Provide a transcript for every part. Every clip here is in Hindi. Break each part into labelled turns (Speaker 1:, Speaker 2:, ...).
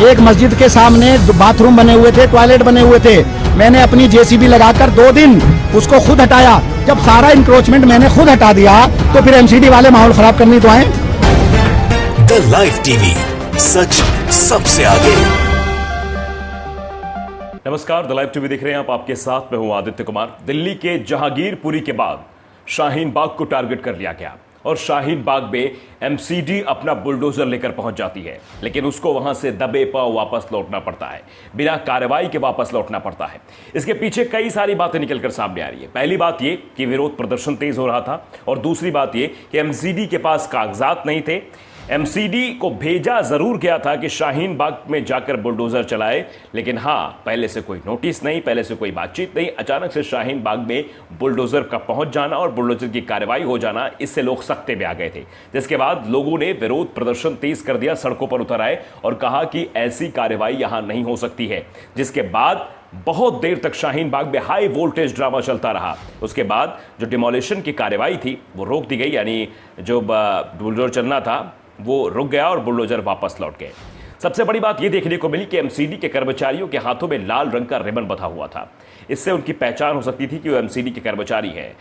Speaker 1: एक मस्जिद के सामने बाथरूम बने हुए थे, टॉयलेट बने हुए थे। मैंने अपनी जेसीबी लगाकर 2 दिन उसको खुद हटाया। जब सारा इंक्रोचमेंट मैंने खुद हटा दिया तो फिर एमसीडी वाले माहौल खराब करने तो आए।
Speaker 2: द लाइव टीवी, सच सबसे आगे।
Speaker 3: नमस्कार, द लाइव टीवी देख रहे हैं आप। आपके साथ मैं हूं आदित्य कुमार। दिल्ली के जहांगीरपुरी के बाद शाहीन बाग को टारगेट कर लिया गया और शाहीन बाग में एमसीडी अपना बुलडोजर लेकर पहुंच जाती है, लेकिन उसको वहां से दबे पांव वापस लौटना पड़ता है, बिना कार्रवाई के वापस लौटना पड़ता है। इसके पीछे कई सारी बातें निकलकर सामने आ रही है। पहली बात यह कि विरोध प्रदर्शन तेज हो रहा था, और दूसरी बात यह कि एमसीडी के पास कागजात नहीं थे। एमसीडी को भेजा जरूर गया था कि शाहीन बाग में जाकर बुलडोजर चलाए, लेकिन हाँ, पहले से कोई नोटिस नहीं, पहले से कोई बातचीत नहीं। अचानक से शाहीन बाग में बुलडोजर का पहुंच जाना और बुलडोजर की कार्रवाई हो जाना, इससे लोग सख्ते में आ गए थे। जिसके बाद लोगों ने विरोध प्रदर्शन तेज कर दिया, सड़कों पर उतर आए और कहा कि ऐसी कार्रवाई यहां नहीं हो सकती है। जिसके बाद बहुत देर तक शाहीन बाग में हाई वोल्टेज ड्रामा चलता रहा। उसके बाद जो डिमोलिशन की कार्रवाई थी वो रोक दी गई, यानी जो बुलडोजर चलना था वो रुक गया और बुलडोजर वापस लौट गए। सबसे बड़ी बात यह देखने को मिली कि एमसीडी के कर्मचारियों के हाथों में लाल रंग का रिबन बंधा हुआ था। इससे उनकी पहचान हो सकती थी कि वो एमसीडी के कर्मचारी हैं।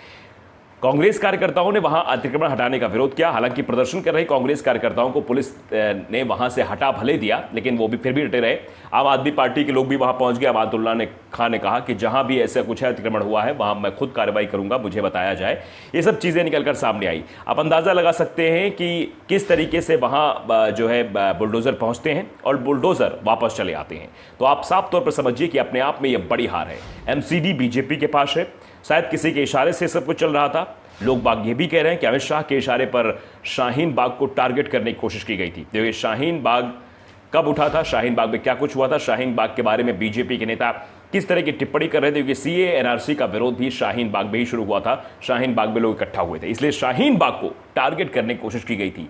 Speaker 3: कांग्रेस कार्यकर्ताओं ने वहां अतिक्रमण हटाने का विरोध किया। हालांकि प्रदर्शन कर रहे कांग्रेस कार्यकर्ताओं को पुलिस ने वहां से हटा भले दिया, लेकिन वो भी फिर भी डटे रहे। आम आदमी पार्टी के लोग भी वहां पहुंच गए। अमादुल्लाह खान ने कहा कि जहां भी ऐसा कुछ है, अतिक्रमण हुआ है, वहां मैं खुद कार्रवाई करूंगा, मुझे बताया जाए। ये सब चीजें निकलकर सामने आई। आप अंदाजा लगा सकते हैं कि किस तरीके से वहां जो है बुलडोजर पहुंचते हैं और बुलडोजर वापस चले आते हैं। तो आप साफ तौर पर समझिए कि अपने आप में यह बड़ी हार है। एमसीडी बीजेपी के पास है, शायद किसी के इशारे से सब कुछ चल रहा था। लोग बाग ये भी कह रहे हैं कि अमित शाह के इशारे पर शाहीन बाग को टारगेट करने की कोशिश की गई थी। देखिए, शाहीन बाग कब उठा था, शाहीन बाग में क्या कुछ हुआ था, शाहीन बाग के बारे में बीजेपी के नेता किस तरह की टिप्पणी कर रहे थे, क्योंकि सीए एनआरसी का विरोध भी शाहीन बाग में ही शुरू हुआ था। शाहीन बाग में लोग इकट्ठा हुए थे, इसलिए शाहीन बाग को टारगेट करने की कोशिश की गई थी।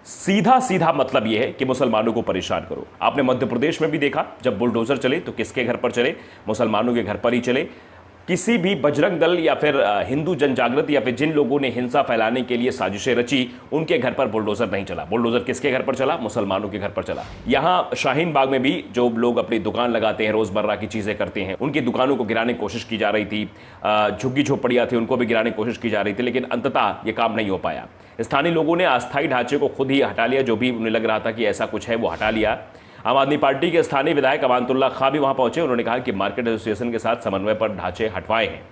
Speaker 3: सीधा सीधा मतलब यह है कि मुसलमानों को परेशान करो। आपने मध्य प्रदेश में भी देखा, जब बुलडोजर चले तो किसके घर पर चले, मुसलमानों के घर पर ही चले। किसी भी बजरंग दल या फिर हिंदू जनजागृति या फिर जिन लोगों ने हिंसा फैलाने के लिए साजिशें रची, उनके घर पर बुलडोजर नहीं चला। बुलडोजर किसके घर पर चला, मुसलमानों के घर पर चला। यहाँ शाहीन बाग में भी जो लोग अपनी दुकान लगाते हैं, रोजमर्रा की चीजें करते हैं, उनकी दुकानों को गिराने की कोशिश की जा रही थी। झुग्गी झोपड़ियां थी, उनको भी गिराने की कोशिश की जा रही थी, लेकिन अंततः ये काम नहीं हो पाया। स्थानीय लोगों ने अस्थायी ढांचे को खुद ही हटा लिया, जो भी उन्हें लग रहा था कि ऐसा कुछ है वो हटा लिया। आम आदमी पार्टी के स्थानीय विधायक अमानुल्लाह खान भी वहां पहुंचे। उन्होंने कहा कि मार्केट एसोसिएशन के साथ समन्वय पर ढांचे हटवाए हैं।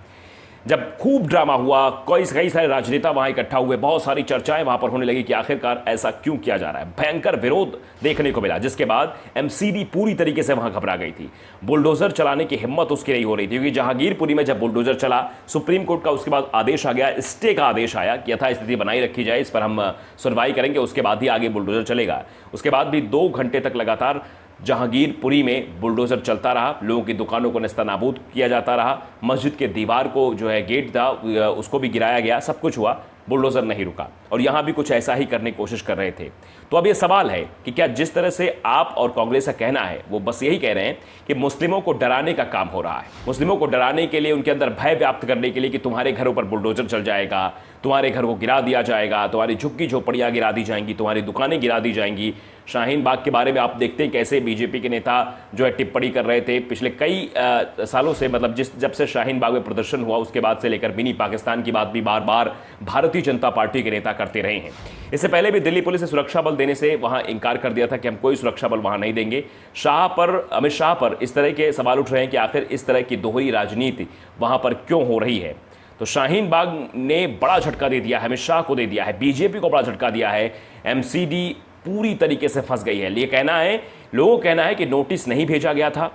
Speaker 3: जब खूब ड्रामा हुआ, कई सारे राजनेता वहां इकट्ठा हुए, बहुत सारी चर्चाएं वहां पर होने लगी कि आखिरकार ऐसा क्यों किया जा रहा है। भयंकर विरोध देखने को मिला, जिसके बाद एमसीडी पूरी तरीके से वहां घबरा गई थी। बुलडोजर चलाने की हिम्मत उसकी नहीं हो रही थी, क्योंकि जहांगीरपुरी में जब बुलडोजर चला, सुप्रीम कोर्ट का उसके बाद आदेश आ गया, स्टे का आदेश आया कि यथास्थिति बनाई रखी जाए, इस पर हम सुनवाई करेंगे, उसके बाद ही आगे बुलडोजर चलेगा। उसके बाद भी 2 घंटे तक लगातार जहांगीरपुरी में बुलडोजर चलता रहा। लोगों की दुकानों को नेस्तनाबूद किया जाता रहा। मस्जिद के दीवार को जो है गेट था उसको भी गिराया गया। सब कुछ हुआ, बुलडोजर नहीं रुका, और यहां भी कुछ ऐसा ही करने की कोशिश कर रहे थे। तो अब यह सवाल है कि क्या जिस तरह से आप और कांग्रेस का कहना है, वो बस यही कह रहे हैं कि मुस्लिमों को डराने का काम हो रहा है, मुस्लिमों को डराने के लिए, उनके अंदर भय व्याप्त करने के लिए कि तुम्हारे घरों पर बुलडोजर चल जाएगा, तुम्हारे घर को गिरा दिया जाएगा, तुम्हारी झुग्गी झोपड़ियां गिरा दी जाएंगी, तुम्हारी दुकानें गिरा दी जाएंगी। शाहीन बाग के बारे में आप देखते हैं कैसे बीजेपी के नेता जो है टिप्पणी कर रहे थे पिछले कई सालों से, मतलब जब से शाहीन बाग में प्रदर्शन हुआ उसके बाद से लेकर मिनी पाकिस्तान की बात भी बार बार भारतीय जनता पार्टी के नेता करते रहे हैं। इससे पहले भी दिल्ली पुलिस ने सुरक्षा बल देने से वहां इनकार कर दिया था कि हम कोई सुरक्षा बल वहां नहीं देंगे। अमित शाह पर इस तरह के सवाल उठ रहे हैं कि आखिर इस तरह की दोहरी राजनीति वहां पर क्यों हो रही है। तो शाहीन बाग ने बड़ा झटका दे दिया है, अमित शाह को दे दिया है, बीजेपी को बड़ा झटका दिया है। एमसीडी पूरी तरीके से फंस गई है। ये कहना है, लोगों का कहना है कि नोटिस नहीं भेजा गया था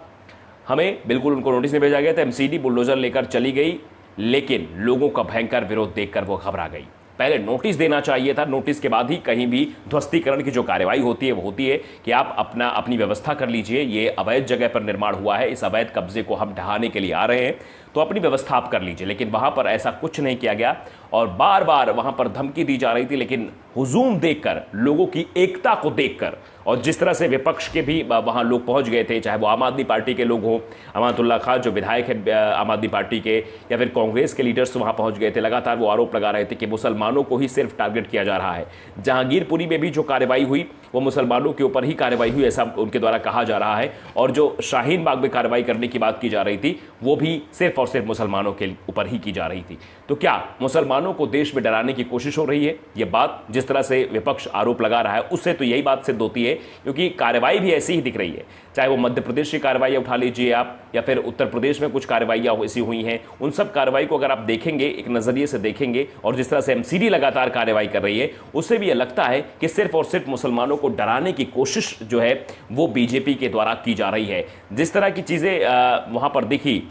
Speaker 3: हमें, बिल्कुल उनको नोटिस नहीं भेजा गया था। एमसीडी बुलडोजर लेकर चली गई, लेकिन लोगों का भयंकर विरोध देखकर वो घबरा गई। पहले नोटिस देना चाहिए था, नोटिस के बाद ही कहीं भी ध्वस्तीकरण की जो कार्रवाई होती है वो होती है कि आप अपनी व्यवस्था कर लीजिए। ये अवैध जगह पर निर्माण हुआ है, इस अवैध कब्जे को हम ढहाने के लिए आ रहे हैं, तो अपनी व्यवस्था आप कर लीजिए। लेकिन वहां पर ऐसा कुछ नहीं किया गया और बार बार वहां पर धमकी दी जा रही थी। लेकिन हुजूम देखकर, लोगों की एकता को देखकर, और जिस तरह से विपक्ष के भी वहां लोग पहुंच गए थे, चाहे वो आम आदमी पार्टी के लोग हों, अमानुल्लाह खान जो विधायक है आम आदमी पार्टी के, या फिर कांग्रेस के लीडर्स वहां पहुंच गए थे। लगातार वो आरोप लगा रहे थे कि मुसलमानों को ही सिर्फ टारगेट किया जा रहा है। जहांगीरपुरी में भी जो कार्रवाई हुई वो मुसलमानों के ऊपर ही कार्रवाई हुई, ऐसा उनके द्वारा कहा जा रहा है। और जो शाहीन बाग में कार्रवाई करने की बात की जा रही थी वो भी सिर्फ और सिर्फ मुसलमानों के ऊपर ही की जा रही थी। तो क्या मुसलमानों को देश में डराने की कोशिश हो रही है? ये बात जिस तरह से विपक्ष आरोप लगा रहा है उससे तो यही बात सिद्ध होती है, क्योंकि कार्रवाई भी ऐसी ही दिख रही है। चाहे वो मध्य प्रदेश की कार्रवाई उठा लीजिए आप, या फिर उत्तर प्रदेश में कुछ कार्रवाइयाँ ऐसी हुई हैं, उन सब कार्रवाई को अगर आप देखेंगे, एक नजरिए से देखेंगे, और जिस तरह से एमसीडी लगातार कार्रवाई कर रही है, उससे भी यह लगता है कि सिर्फ और सिर्फ मुसलमानों को डराने की कोशिश जो है वो बीजेपी के द्वारा की जा रही है। जिस तरह की चीजें वहां पर दिखी,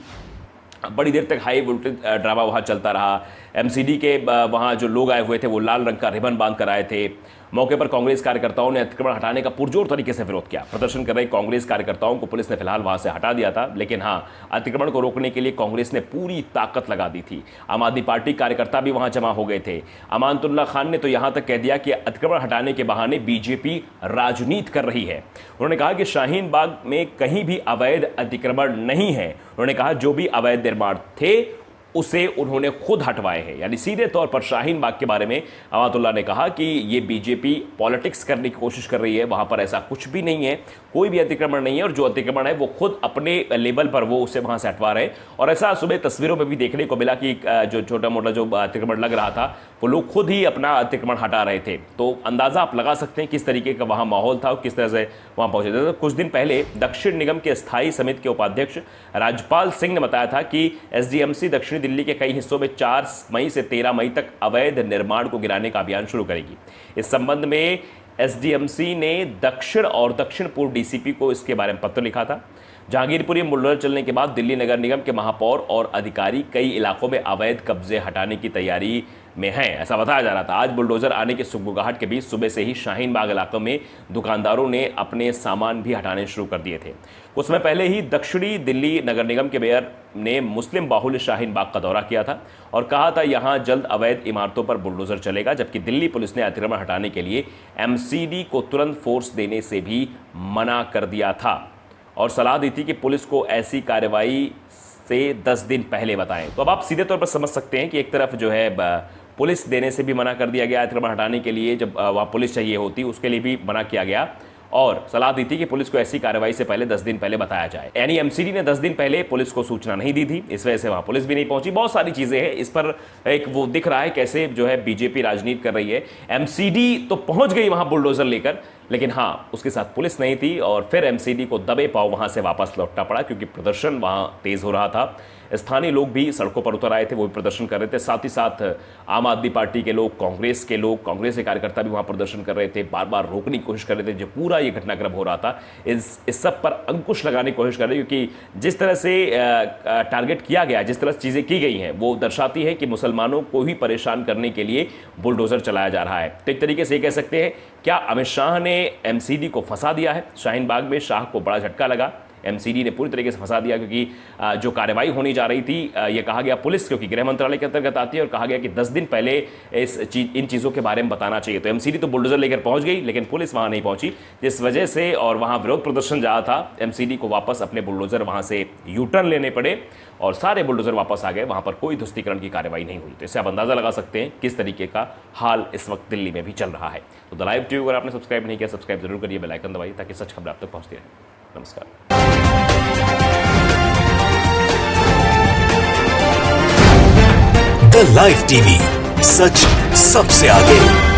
Speaker 3: बड़ी देर तक हाई वोल्टेज ड्रामा वहाँ चलता रहा। एमसीडी के वहाँ जो लोग आए हुए थे वो लाल रंग का रिबन बांध कर आए थे। मौके पर कांग्रेस कार्यकर्ताओं ने अतिक्रमण हटाने का पुरजोर तरीके से विरोध किया। प्रदर्शन कर रहे कांग्रेस कार्यकर्ताओं को पुलिस ने फिलहाल वहां से हटा दिया था, लेकिन हाँ, अतिक्रमण को रोकने के लिए कांग्रेस ने पूरी ताकत लगा दी थी। आम आदमी पार्टी कार्यकर्ता भी वहां जमा हो गए थे। अमानतुल्लाह खान ने तो यहां तक कह दिया कि अतिक्रमण हटाने के बहाने बीजेपी राजनीति कर रही है। उन्होंने कहा कि शाहीन बाग में कहीं भी अवैध अतिक्रमण नहीं है। उन्होंने कहा जो भी अवैध निर्माण थे उसे उन्होंने खुद हटवाए हैं। यानी सीधे तौर पर शाहीन बाग के बारे में अमातुल्लाह ने कहा कि ये बीजेपी पॉलिटिक्स करने की कोशिश कर रही है, वहां पर ऐसा कुछ भी नहीं है, कोई भी अतिक्रमण नहीं है, और जो अतिक्रमण है वो खुद अपने लेवल पर वो उसे वहां से हटवा रहे हैं। और ऐसा सुबह तस्वीरों में भी देखने को मिला कि जो छोटा मोटा जो अतिक्रमण लग रहा था वो लोग खुद ही अपना अतिक्रमण हटा रहे थे। तो अंदाजा आप लगा सकते हैं किस तरीके का वहां माहौल था और किस तरह से वहां पहुंचे थे। तो कुछ दिन पहले दक्षिण निगम के स्थायी समिति के उपाध्यक्ष राजपाल सिंह ने बताया था कि एसडीएमसी दक्षिण दिल्ली के कई हिस्सों में 4 मई से 13 मई तक अवैध निर्माण को गिराने का अभियान शुरू करेगी। इस संबंध में एसडीएमसी ने दक्षिण और दक्षिण पूर्व डीसीपी को इसके बारे में पत्र लिखा था। जहांगीरपुरी में बुलडोजर चलने के बाद दिल्ली नगर निगम के महापौर और अधिकारी कई इलाकों में अवैध कब्जे हटाने की तैयारी में हैं, ऐसा बताया जा रहा था। आज बुलडोजर आने की सुगबुगाहट के बीच सुबह से ही शाहीन बाग इलाकों में दुकानदारों ने अपने सामान भी हटाने शुरू कर दिए थे। कुछ समय पहले ही दक्षिणी दिल्ली नगर निगम के मेयर ने मुस्लिम बाहुल्य शाहीन बाग का दौरा किया था और कहा था यहां जल्द अवैध इमारतों पर बुलडोजर चलेगा, जबकि दिल्ली पुलिस ने अतिक्रमण हटाने के लिए एमसीडी को तुरंत फोर्स देने से भी मना कर दिया था और सलाह दी थी कि पुलिस को ऐसी कार्रवाई से 10 दिन पहले बताएं। तो अब आप सीधे तौर पर समझ सकते हैं कि एक तरफ जो है पुलिस देने से भी मना कर दिया गया, अतिक्रमण हटाने के लिए जब वहाँ पुलिस चाहिए होती उसके लिए भी मना किया गया, और सलाह दी थी कि पुलिस को ऐसी कार्रवाई से पहले 10 दिन पहले बताया जाए। यानी एमसीडी ने 10 दिन पहले पुलिस को सूचना नहीं दी थी, इस वजह से वहां पुलिस भी नहीं पहुंची। बहुत सारी चीजें हैं, इस पर एक वो दिख रहा है कैसे जो है बीजेपी राजनीति कर रही है। एमसीडी तो पहुंच गई वहां बुलडोजर लेकर, लेकिन हाँ, उसके साथ पुलिस नहीं थी और फिर एमसीडी को दबे पांव वहां से वापस लौटना पड़ा, क्योंकि प्रदर्शन वहां तेज हो रहा था। स्थानीय लोग भी सड़कों पर उतर आए थे, वो भी प्रदर्शन कर रहे थे। साथ ही साथ आम आदमी पार्टी के लोग, कांग्रेस के कार्यकर्ता भी वहां प्रदर्शन कर रहे थे, बार बार रोकने की कोशिश कर रहे थे। जो पूरा ये घटनाक्रम हो रहा था, इस सब पर अंकुश लगाने की कोशिश कर रहे हैं, क्योंकि जिस तरह से टारगेट किया गया, जिस तरह से चीजें की गई हैं, वो दर्शाती है कि मुसलमानों को ही परेशान करने के लिए बुलडोजर चलाया जा रहा है। तो एक तरीके से ये कह सकते हैं, क्या अमित शाह ने एमसीडी को फंसा दिया है? शाहीन बाग में शाह को बड़ा झटका लगा, एमसीडी ने पूरी तरीके से फंसा दिया, क्योंकि जो कार्रवाई होनी जा रही थी, ये कहा गया पुलिस, क्योंकि गृह मंत्रालय के अंतर्गत आती है, और कहा गया कि 10 दिन पहले इन चीज़ों के बारे में बताना चाहिए। तो एमसीडी तो बुलडोजर लेकर पहुंच गई, लेकिन पुलिस वहां नहीं पहुंची, जिस वजह से और वहां विरोध प्रदर्शन जहाँ था, एमसीडी को वापस अपने बुलडोजर वहां से यूटर्न लेने पड़े और सारे बुलडोजर वापस आ गए। वहां पर कोई ध्वस्तीकरण की कार्रवाई नहीं हुई। तो इससे आप अंदाजा लगा सकते हैं किस तरीके का हाल इस वक्त दिल्ली में भी चल रहा है। तो द लाइव टीवी अगर आपने सब्सक्राइब नहीं किया, सब्सक्राइब जरूर करिए, बेल आइकन दबाइए, ताकि सच खबर आप तक पहुंचती रहे। नमस्कार।
Speaker 2: द लाइव टीवी, सच सबसे आगे।